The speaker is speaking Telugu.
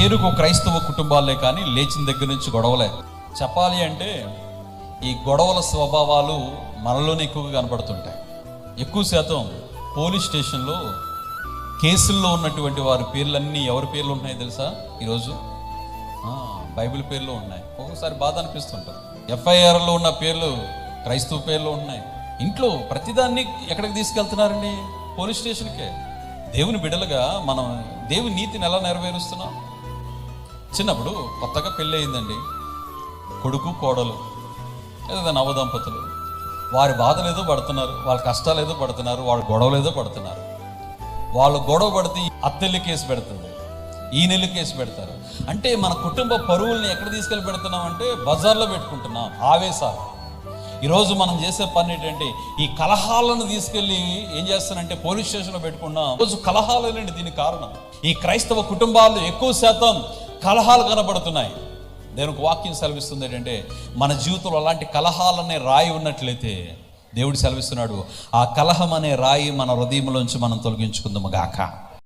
పేరుకు క్రైస్తవ కుటుంబాలే కానీ లేచిన దగ్గర నుంచి గొడవలే. చెప్పాలి అంటే ఈ గొడవల స్వభావాలు మనలోనే ఎక్కువగా కనపడుతుంటాయి. ఎక్కువ శాతం పోలీస్ స్టేషన్లో కేసుల్లో ఉన్నటువంటి వారి పేర్లన్నీ ఎవరి పేర్లు ఉన్నాయి తెలుసా? ఈరోజు బైబిల్ పేర్లు ఉన్నాయి. ఒక్కొక్కసారి బాధ అనిపిస్తుంటుంది. ఎఫ్ఐఆర్లో ఉన్న పేర్లు క్రైస్తవ పేర్లు ఉన్నాయి. ఇంట్లో ప్రతిదాన్ని ఎక్కడికి తీసుకెళ్తున్నారండి? పోలీస్ స్టేషన్కే. దేవుని బిడ్డలుగా మనం దేవుని నీతిని ఎలా నెరవేరుస్తున్నాం? చిన్నప్పుడు కొత్తగా పెళ్ళి అయిందండి, కొడుకు కోడలు లేదా నవదంపతులు, వారి బాధలు ఏదో పడుతున్నారు, వాళ్ళ కష్టాలు ఏదో పడుతున్నారు, వాళ్ళ గొడవలు ఏదో పడుతున్నారు. వాళ్ళు గొడవ పడితే అత్తెల్లి కేసు పెడుతుంది, ఈ నెల్లి కేసు పెడతారు. అంటే మన కుటుంబ పరువుల్ని ఎక్కడ తీసుకెళ్ళి పెడుతున్నాం అంటే బజార్లో పెట్టుకుంటున్నాం. ఆవేశాలు. ఈరోజు మనం చేసే పని ఏంటంటే ఈ కలహాలను తీసుకెళ్ళి ఏం చేస్తానంటే పోలీస్ స్టేషన్లో పెట్టుకున్నాం. రోజు కలహాలేనండి దీనికి కారణం. ఈ క్రైస్తవ కుటుంబాలు ఎక్కువ శాతం కలహాలు కనబడుతున్నాయి. దేవునికి వాక్యం సెలవిస్తుంది ఏంటంటే మన జీవితంలో అలాంటి కలహాలనే రాయి ఉన్నట్లయితే దేవుడు సెలవిస్తున్నాడు, ఆ కలహం అనే రాయి మన హృదయంలోంచి మనం తొలగించుకుందాము గాక.